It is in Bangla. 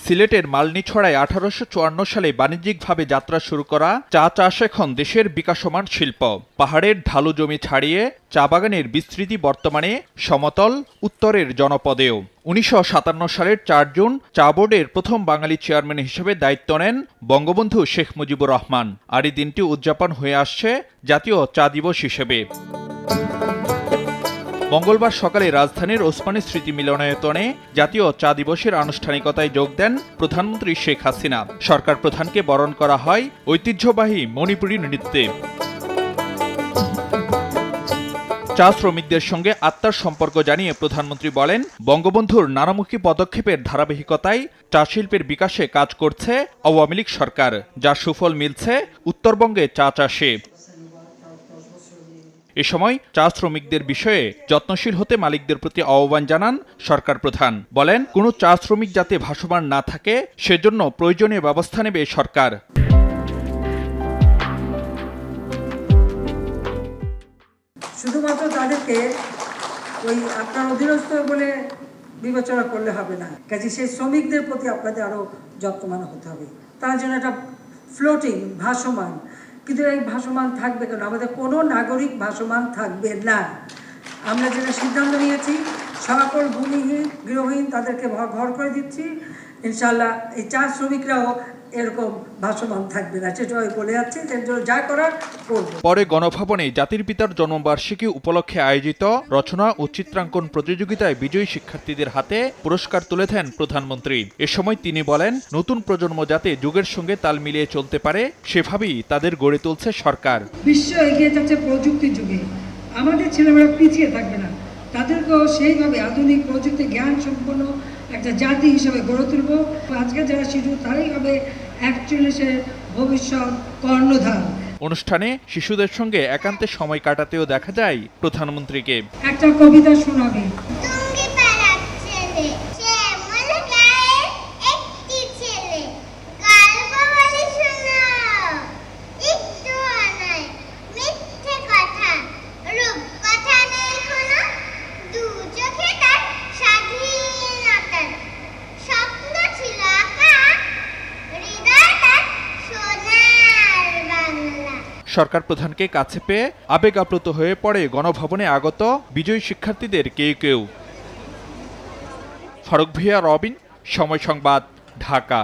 সিলেটের মালনীছড়ায় 1854 সালে বাণিজ্যিকভাবে যাত্রা শুরু করা চা চাষ এখন দেশের বিকাশমান শিল্প। পাহাড়ের ঢালু জমি ছাড়িয়ে চা বাগানের বিস্তৃতি বর্তমানে সমতল উত্তরের জনপদেও। 1957 সালের 4 জুন চা বোর্ডের প্রথম বাঙালি চেয়ারম্যান হিসেবে দায়িত্ব নেন বঙ্গবন্ধু শেখ মুজিবুর রহমান। আর এই দিনটি উদযাপন হয়ে আসছে জাতীয় চা দিবস হিসেবে। মঙ্গলবার সকালে রাজধানীর ওসমানী স্মৃতি মিলনায়তনে জাতীয় চা দিবসের আনুষ্ঠানিকতায় যোগ দেন প্রধানমন্ত্রী শেখ হাসিনা। সরকার প্রধানকে বরণ করা হয় ঐতিহ্যবাহী মণিপুরী নৃত্যে। চা শ্রমিকদের সঙ্গে আত্মার সম্পর্ক জানিয়ে প্রধানমন্ত্রী বলেন, বঙ্গবন্ধুর নানামুখী পদক্ষেপের ধারাবাহিকতায় চা শিল্পের বিকাশে কাজ করছে আওয়ামী লীগ সরকার, যার সুফল মিলছে উত্তরবঙ্গে চা চাষে। এ সময় চা শ্রমিকদের বিষয়ে যত্নশীল হতে মালিকদের প্রতি আহ্বান জানান সরকার প্রধান। বলেন, কোনো চা শ্রমিক যাতে ভাসমান না থাকে সেজন্য প্রয়োজনীয় ব্যবস্থা নেবে সরকার। শুধুমাত্র তাদেরকে ওই আপনার অধীনস্থ বলে বিবেচনা করলে হবে না, কাজে সেই শ্রমিকদের প্রতি আপনাদের আরো যত্নবান হতে হবে। তার জন্য একটা ফ্লোটিং ভাসমান, কিন্তু এই ভাসমান থাকবে কেন? আমাদের কোনো নাগরিক ভাসমান থাকবে না। আমরা যেটা সিদ্ধান্ত নিয়েছি, সকল ভূমিহীন গৃহহীন তাদেরকে ঘর করে দিচ্ছি। ইনশাল্লাহ এই চা শ্রমিকরাও এরকম ভাসমান থাকবে না, সেটা বলে যাচ্ছে। যা করার করব। পরে গণভবনে জাতির পিতার জন্মবার্ষিকী উপলক্ষে আয়োজিত রচনা ও চিত্রাঙ্কন প্রতিযোগিতায় বিজয়ী শিক্ষার্থীদের হাতে পুরস্কার তুলে দেন প্রধানমন্ত্রী। এ সময় তিনি বলেন, নতুন প্রজন্ম যাতে যুগের সঙ্গে তাল মিলিয়ে চলতে পারে সেভাবেই তাদের গড়ে তুলছে সরকার। বিশ্ব এগিয়ে যাচ্ছে প্রযুক্তির যুগে, আমাদের ছেলেমেয়েরা পিছিয়ে থাকবে না, তাদেরকেও সেইভাবে আধুনিক প্রযুক্তি জ্ঞান সম্পন্ন একটা জাতি হিসেবে গড়ে তুলব। আজকে যারা শিশু তারাই হবে 41-এর ভবিষ্যৎ কর্ণধার। অনুষ্ঠানে শিশুদের সঙ্গে একান্তে সময় কাটাতেও দেখা যায় প্রধানমন্ত্রীকে। একটা কবিতা শোনাবে। সরকার প্রধানকে কাছে পেয়ে আবেগ আপ্লুত হয়ে পড়ে গণভবনে আগত বিজয়ী শিক্ষার্থীদের কেউ কেউ। ফারুক ভিয়া, রবিন, সময় সংবাদ, ঢাকা।